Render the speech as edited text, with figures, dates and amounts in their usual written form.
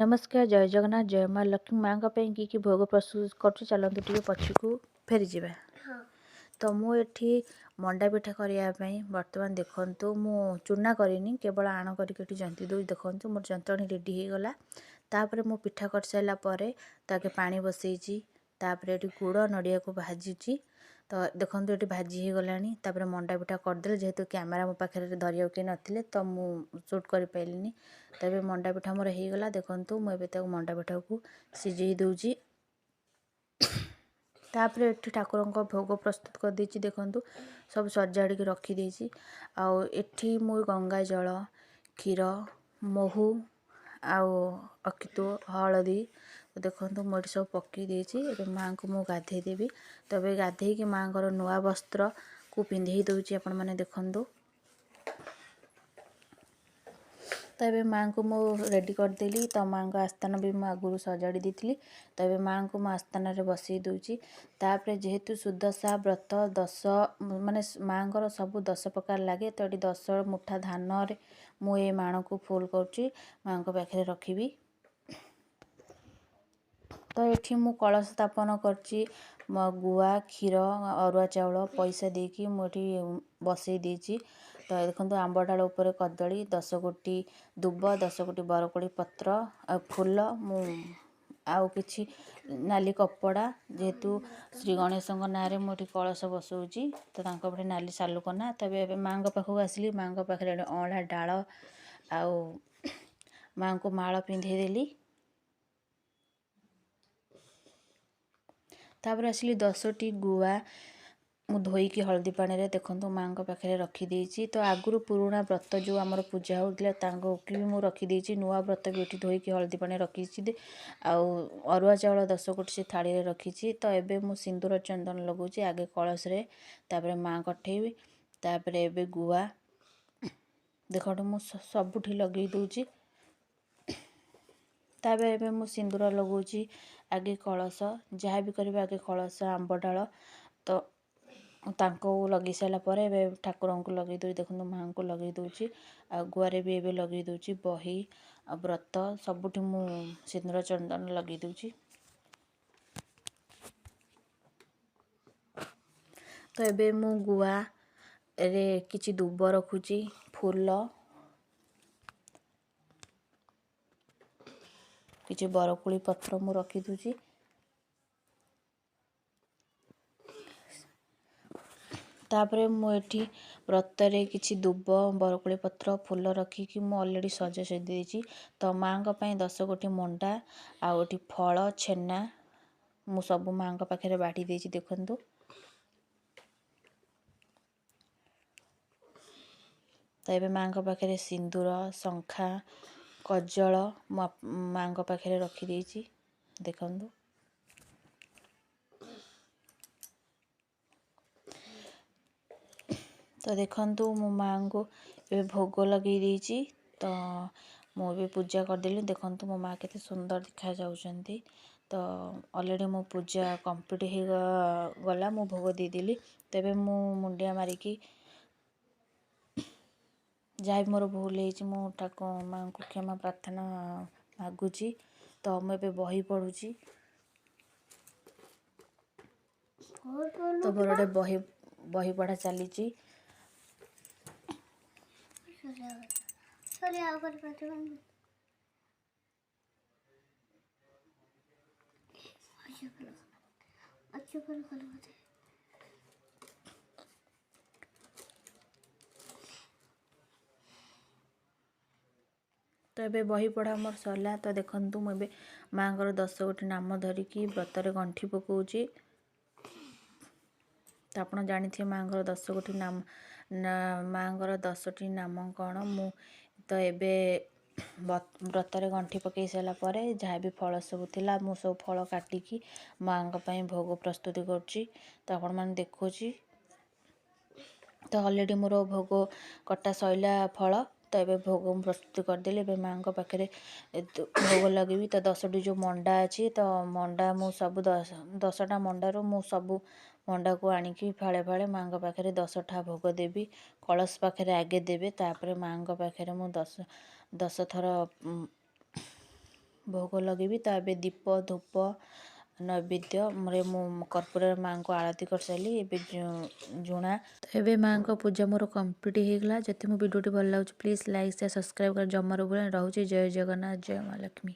नमस्कार जय जगन्नाथ जय माँ लक्ष्मी माँ कि भोग प्रस्तुत कर चलतु टे पछकू फेरी जा। तो मुझे मंडा पिठा करने बर्तमान देखु मु चूना करनी केवल आण करके जंती दूँ देखूँ मोर जंतणी रेडी हो गला। तापर मु पिठा कर सारापर ताके पानी बसई तापर ये गुड़ नड़िया को भाजी तो देखो ये भाजी हो गला। मंडा पिठा करदे जेहेतु कैमेरा मो पाखे धरिया के नथिले तो मु शूट कर पाइलिनी। तबे मंडा पिठा मोर हो गला देखु मुझे मंडा पिठा को सिझे दूची। तापर ये ठाकुर भोग प्रस्तुत कर देछि देखु सब सजाड़ के रखीदे। आठी मु गंगा जल क्षीर महू आउ अकितु हलदी देखु मुझे सब पकई देछि। माँ को मु गाधे देवी तबे गाधे कि माँ को नुआ वस्त्र को पिंधे दूची आपण मैंने देखु। तबे माँ को मु रेडी करदेली तो माँ को आस्थान भी मुझे आगुरी सजाड़ी देती। तबे माँ को मु आस्थान रे बसई दूची। तापर जेहेतु सुदशा व्रत 10 माने माँ को सब 10 प्रकार लगे तो ये 10 मुठा धान रे मु ए माण को फुल करुँची माँ को पाखे रखी। तो ये मु कलश स्थापन करची गुआ क्षीर अरुआ चाउल पैसा देकी मुझे बसई देची। तो देखो आंब डाल उपर कदली 10 गोटी दुब 10 गोटी बरकोड़ी पत्र आ फूल मु आउ कि नाली कपड़ा जेहेतु श्री गणेश ना मुझे कलश बसौची तो पे नाली सालुकना। तबे माँ पाखक आसली माँ पाखे अँला डाल आउ माँ को माला पिंधेदेली। तापर आसली 10टी गुआ मु धोईकी हल्दी पानी रे देखु माँ पाखे रखीदे। तो आगुरी पुराणा व्रत जो आमर पूजा होता भी मुझे रखीदे नुआ व्रत भी ये धोईकी हल्दी पानी रखी अरुआ चाउल 10 गोटी से थाली रे रखी। तो एबे मु सिंदूर चंदन लगौची आगे कलश रे तापर माँ कठेबी तापर एबे गुआ देखो मु सबुठी लगे दूची। तापर एबे मु सिंदूर लगौची आगे कलश जहाँ भी करें आगे कलश आंब डाल तो तांको लगे सारापर ए ठाकुर को लगे दूँ देखो माँ को लगे दूची आ गुआरे भी एबे लगे दूची बही आ व्रत सबुठी मु सिंदूर चंदन लगे दूची। तो एबे मु गुआ रे किछि दुब रखुची फूल किछि बरकोली पत्र मु रखी दूची। तापर मुझे व्रत रे किछि दुब बरकोली पत्र फूल रखिकी मु ऑलरेडी सजा सजी देछि। तो माँ को 10 गोटी मंडा आउटी फल छेना मु सब माँ को पाखे बाटी देछि देखु। तबे माँ को पाखे सिंदूर शंखा कजल माँ को पाखे रखीदे देखु। तो देखु मो माँ को ये भोग लगे देछि। तो मुझे पूजा करदेली देखु मो माँ के सुंदर देखा जाउछंती। तो ऑलरेडी मो पूजा कंप्लीट हो गला मु भोग देदेली। तबे मु मुंडिया मारिकी जहाँ भी मोर भूल हो ठाकुर माँ को क्षमा प्रार्थना मागुची। तो मुझे बही पढ़ुची तो मोर गोटे बही पढ़ा चली। तो ये बही पढ़ा मोर सरला। तो देखु मुझे माँ को 10 गोटी नाम धरिकी व्रत गंठी पकाउची। तो आप जानी माँ को 10 गोटी नाम माँ को 10टी नाम कौन मु तो एबे व्रत गंठी पकई सारापर जहाँ भी फल सब थिला मु सब फल काटिकी माँ भोग प्रस्तुति करुँची। तो आपण मैंने देखुची तो ऑलरेडी मोर भोग कटा सैला फल। तो ये भोग प्रस्तुत करदेली ए माँ को पाखे भोग लगे। तो 10टी जो मंडा अच्छी तो मंडा मु सब 10टा मंडारू मु सब मंडा को आनिकी फाड़े फाड़े माँ पाखे 10टा भोग देवी कलश पाखे आगे देवे। तापर माँ पाखे मु 10 थर ଭୋଗ ଲଗେଇବି। ତ ଏବେ ଦୀପ ଧୂପ ନୈବେଦ୍ୟ ମୋର ମୁଁ କର୍ପୂରରେ ମାଆଙ୍କୁ ଆଳତି କରିସାରିଲି। ଏବେ ଝୁଣା। ତ ଏବେ ମାଆଙ୍କ ପୂଜା ମୋର କମ୍ପ୍ଲିଟ୍ ହେଇଗଲା। ଯଦି ମୋ ଭିଡ଼ିଓଟି ଭଲ ଲାଗୁଛି ପ୍ଲିଜ୍ ଲାଇକ୍ ସେୟାର ସବସ୍କ୍ରାଇବ୍ କରି ଜମାରୁ ରହୁଛି। ଜୟ ଜଗନ୍ନାଥ, ଜୟ ମା ଲକ୍ଷ୍ମୀ।